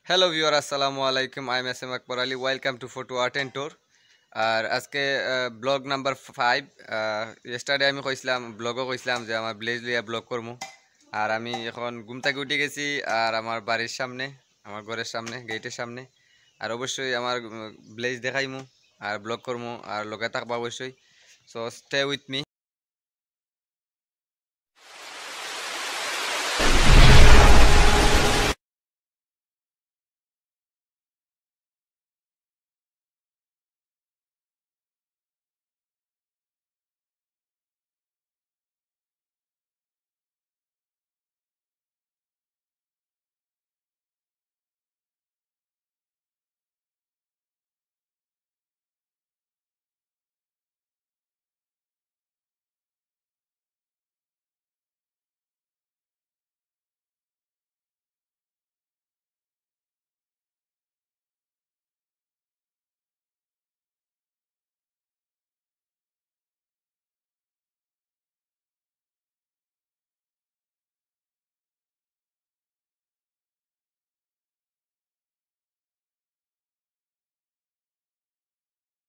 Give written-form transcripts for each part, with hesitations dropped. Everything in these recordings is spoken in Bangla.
হ্যালো ভিউয়ার আসসালামু আলাইকুম। I am S M Akbar Ali. Welcome to photo art and tour. আর আজকে ব্লগ নাম্বার 5। ইয়েস্টারডে আমি কইছিলাম যে আমার ব্লেজ লিয়া ব্লগ করবো। আর আমি এখন ঘুম থেকে উঠে গেছি আর আমার বাড়ির সামনে, আমার ঘরের সামনে, গেটের সামনে। আর অবশ্যই আমার ব্লেজ দেখাইমু আর ব্লগ করবো আর লগে থাকবো অবশ্যই। So stay with me.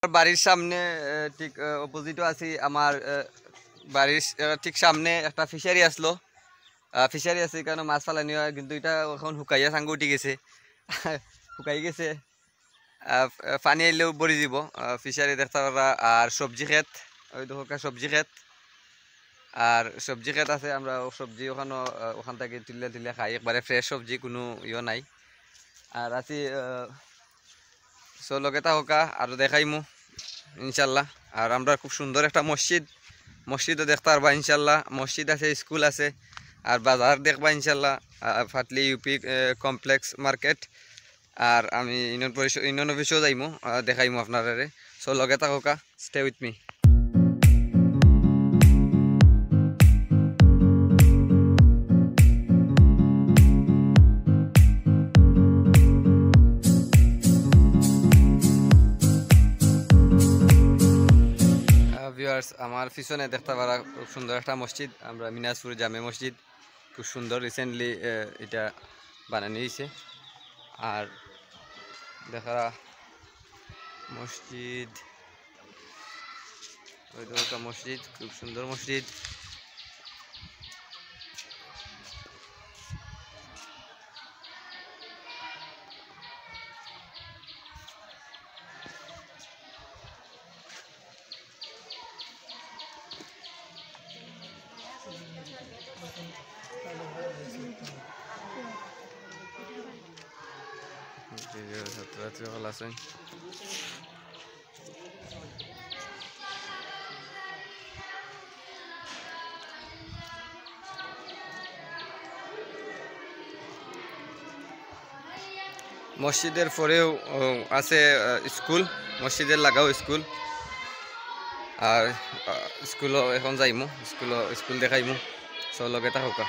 বাড়ির সামনে ঠিক অপোজিটও আছি। আমার বাড়ির ঠিক সামনে একটা ফিশারি আসলো। ফিশারি আছে কারণ মাছ ফালানি হয়, কিন্তু এটা এখন শুকাইয়া সাঙ্গ উঠি গেছে, শুকাই গেছে। পানি আইলেও বড়ি দিব। ফিশারি দেখতে পারা। আর সবজি ক্ষেত, ওই দেখা সবজি ক্ষেত। আর সবজি ক্ষেত আছে, আমরা সবজি ওখান থেকে তুলে তুলে খাই, একবারে ফ্রেশ সবজি, কোনো ইয়ে নাই। আর আছি লগে হোকা আর দেখাইমু ইনশাল্লাহ। আর আমরা খুব সুন্দর একটা মসজিদও দেখতে পারবা ইনশাল্লাহ। মসজিদ আছে, স্কুল আছে, আর বাজার দেখবা ইনশাল্লাহ। ফাটলি ইউপি কমপ্লেক্স মার্কেট। আর আমি ইউনিয়ন অফিসেও যাইমু, দেখাইমু আপনারা। সো লগে থাকা, স্টে উইথ মি। আমার পিছনে দেখতে পারা খুব সুন্দর একটা মসজিদ, আমরা মিনাজপুর জামে মসজিদ। খুব সুন্দর, রিসেন্টলি এটা বানানো হয়েছে। আর দেখা মসজিদ, ওই একটা মসজিদ, খুব সুন্দর মসজিদ। ছাত্রছাত্রী সকল আছেন। মসজিদের পরেও আছে স্কুল, মসজিদের লাগাও স্কুল। আর স্কুলও এখন যাইমু, স্কুল দেখাইমু। সব লগে থাকা।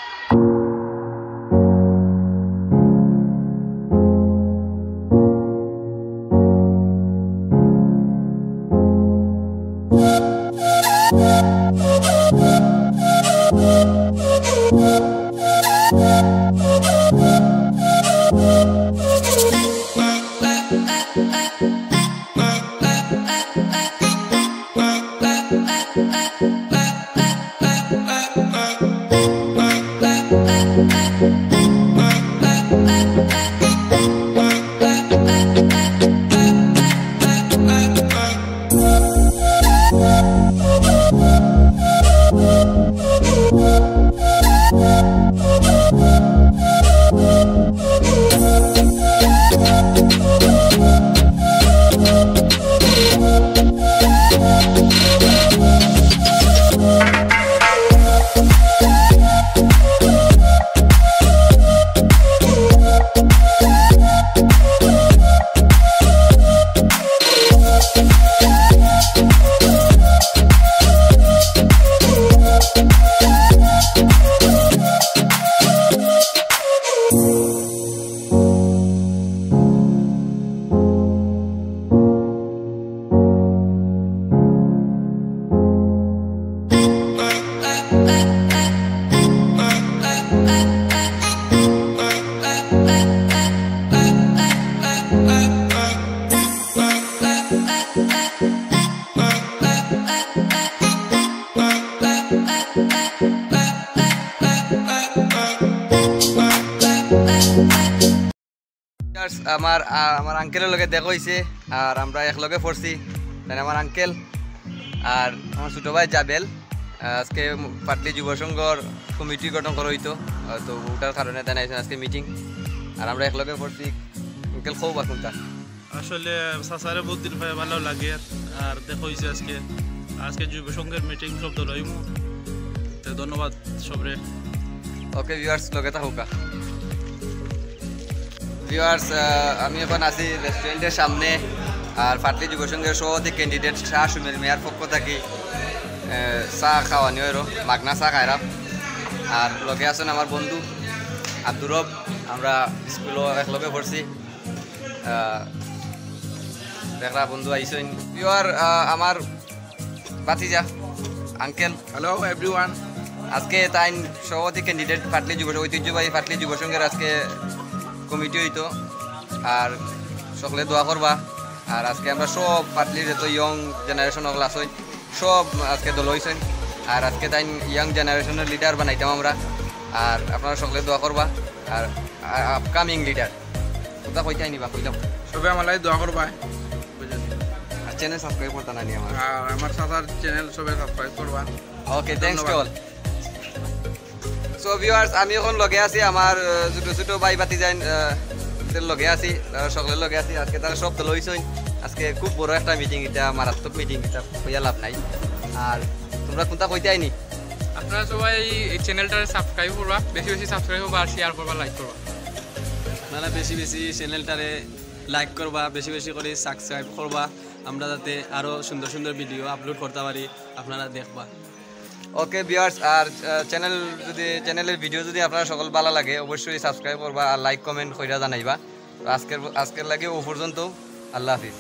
আমার আমার আঙ্কেলের লগে দেখা হয়েছে আর আমরা একলগে পড়ছি। তাই আমার আঙ্কেল আর আমার ছোটো ভাই জাবেল আজকে পাটলি যুব সংঘর কমিটি গঠন করা হইতো, তো ওটার কারণে তাই আজকে মিটিং আর আমরা একলগে পড়ছি। আঙ্কেল খুব কোনটা আসলে সাসারে বহুত দিন পাই ভালো লাগে আর দেখা হয়েছে আজকে আজকে যুব সংঘের মিটিং সব দল হইমু, তো ধন্যবাদ সবরে। ওকে ভিউয়ার্স লগে থাকুকা। ভিউয়ার্স আমি এখন আছি রেস্টুরেন্টের সামনে আর পাটলি যুব সংঘের সভাপতি ক্যান্ডিডেট শাহ সুমের মেয়ার পক্ষ থাকি চা খাওয়ানি হইরো মাগনা চা খাইরাম। আর লগে আছেন আমার বন্ধু আব্দুর রব, আমরা স্কুলও একলগে পড়ছি। দেখরা বন্ধু আইসেন। ভিউয়ার আমার বাতিজা আঙ্কেল। Hello everyone. আজকে তাই সভাপতি ক্যান্ডিডেট পাটলি যুব ঐতিহ্যবাহী পাটলি যুব সংঘের আজকে কমিটি হইতো আর সকলে দোয়া করবা। আর আজকে আমরা সব পাটলির যত ইয়ং জেনারেশন ওগুলো আসেন সব আজকে দল হয়েছেন আর আজকে তাই ইয়াং জেনারেশনের লিডার বানাইতাম আমরা। আর আপনারা সকলে দোয়া করবা আর আপকামিং লিডার কোথা কইতে আইনিবা কইলাম সবে আমার লাই দোয়া করবা আর চ্যানেল সাবস্ক্রাইব করতে না নি আমার আর আমার সাসার চ্যানেল সবে সাবস্ক্রাইব করবা। Okay thanks to all. So viewers আমি এখন লগে আছি আমার ছোটো ছোটো ভাই বাতি যাই লগে আছি, তারা সকলের লগে আছি। আজকে তারা সব দল হয়েছেন। আজকে খুব বড় একটা মিটিং, এটা মারাত্মক মিটিং, এটা হইয়া লাভ নাই। আর তোমরা কোনটা কইতে আইনি আপনারা সবাই এই চ্যানেলটারে সাবস্ক্রাইব করবা, বেশি বেশি সাবস্ক্রাইব করবা আর শেয়ার করবা, লাইক করবা। আপনারা বেশি বেশি চ্যানেলটারে লাইক করবা, বেশি বেশি করে সাবস্ক্রাইব করবা, আমরা যাতে আরও সুন্দর সুন্দর ভিডিও আপলোড করতে পারি, আপনারা দেখবা। ওকে ভিউয়ার্স, আর চ্যানেলের ভিডিও যদি আপনারা সকল ভালো লাগে অবশ্যই সাবস্ক্রাইব করবা আর লাইক কমেন্ট কইরা জানাইবা। তো আজকের লাগে ও পর্যন্ত, আল্লাহ হাফিজ।